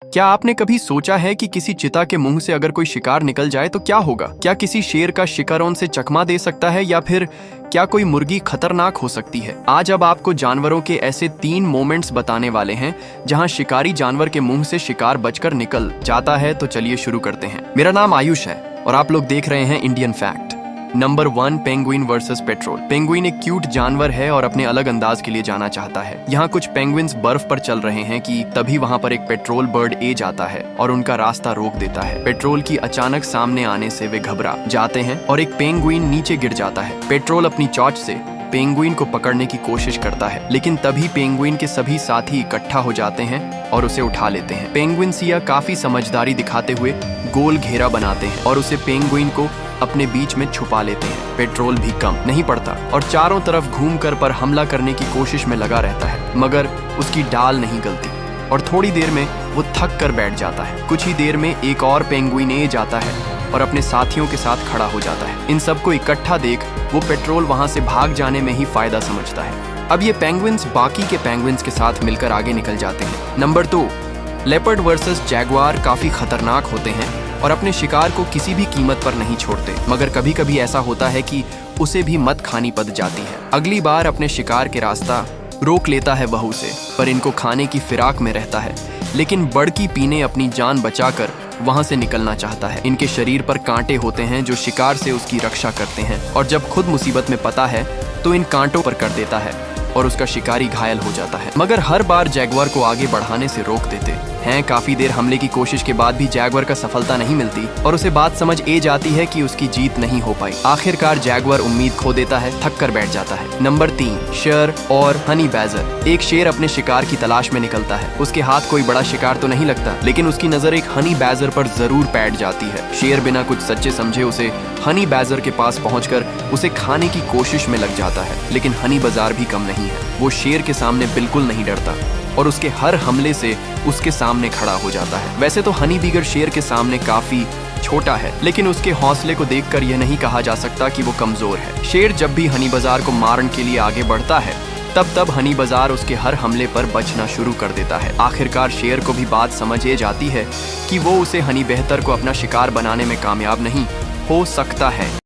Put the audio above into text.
क्या आपने कभी सोचा है कि किसी चिता के मुंह से अगर कोई शिकार निकल जाए तो क्या होगा? क्या किसी शेर का शिकारों से चकमा दे सकता है या फिर क्या कोई मुर्गी खतरनाक हो सकती है? आज अब आपको जानवरों के ऐसे 3 मोमेंट्स बताने वाले हैं जहां शिकारी जानवर के मुंह से शिकार बचकर निकल जाता है। तो चलिए शुरू करते हैं। मेरा नाम आयुष है और आप लोग देख रहे हैं Indian fact. Number 1, penguin versus petrol. Penguin एक क्यूट जानवर है और अपने अलग अंदाज के लिए जाना चाहता है। यहाँ कुछ पेंगुइन्स बर्फ पर चल रहे हैं कि तभी वहाँ पर एक पेट्रोल बर्ड ए जाता है और उनका रास्ता रोक देता है। पेट्रोल की अचानक सामने आने से वे घबरा जाते हैं और एक पेंगुइन नीचे गिर जाता है। पेट्रोल अपनी चोंच से पेंगुइन को पकड़ने की कोशिश करता है, लेकिन तभी पेंगुइन के सभी साथी इकट्ठा हो जाते हैं और उसे उठा लेते हैं। पेंगुइन सिया काफी समझदारी दिखाते हुए गोल घेरा बनाते हैं और उसे पेंगुइन को अपने बीच में छुपा लेते हैं। पेट्रोल भी कम नहीं पड़ता और चारों तरफ घूमकर पर हमला करने की कोशिश में लगा रहता है, मगर उसकी डाल नहीं गलती और थोड़ी देर में वो थक कर बैठ जाता है। कुछ ही देर में एक और पेंगुइन ए जाता है और अपने साथियों के साथ खड़ा हो जाता है। इन सबको इकट्ठा देख वो पेट्रोल वहां से भाग जाने में ही फायदा समझता है। अब ये पेंगुइन्स बाकी के पेंगुइन्स के साथ मिलकर आगे निकल जाते हैं। नंबर 2, लेपर्ड वर्सेस जैगुआर काफी खतरनाक होते हैं और अपने शिकार को किसी भी कीमत पर नहीं छोड़ते, मगर कभी कभी ऐसा होता है कि उसे भी मत खानी पड़ जाती है। अगली बार अपने शिकार के रास्ता रोक लेता है वह उसे, पर इनको खाने की फिराक में रहता है। लेकिन बड़की पीने अपनी जान बचाकर वहां से निकलना चाहता है। इनके शरीर पर कांटे होते हैं जो शिकार से उसकी रक्षा करते हैं और जब खुद मुसीबत में पता है तो इन कांटों पर कर देता है और उसका शिकारी घायल हो जाता है, मगर हर बार जैगुआर को आगे बढ़ाने से रोक देते हैं। काफी देर हमले की कोशिश के बाद भी जैगुआर का सफलता नहीं मिलती और उसे बात समझ ए जाती है कि उसकी जीत नहीं हो पाई। आखिरकार जैगुआर उम्मीद खो देता है, थक कर बैठ जाता है। नंबर 3, शेर और हनी बैजर। एक शेर अपने शिकार की तलाश में निकलता है। उसके हाथ कोई बड़ा शिकार तो नहीं लगता, लेकिन उसकी नजर एक हनी बैजर पर जरूर बैठ जाती है। शेर बिना कुछ सच्चे समझे उसे हनी बैजर के पास पहुंचकर उसे खाने की कोशिश में लग जाता है, लेकिन हनी बाजार भी कम नहीं है। वो शेर के सामने बिल्कुल नहीं डरता और उसके हर हमले से उसके सामने खड़ा हो जाता है। वैसे तो हनी बीगर शेर के सामने काफी छोटा है, लेकिन उसके हौसले को देखकर यह नहीं कहा जा सकता कि वो कमजोर है। शेर जब भी हनी बाजार को मारने के लिए आगे बढ़ता है तब हनी बाजार उसके हर हमले पर बचना शुरू कर देता है। आखिरकार शेर को भी बात समझ ए जाती है कि वो उसे हनी बेहतर को अपना शिकार बनाने में कामयाब नहीं हो सकता है।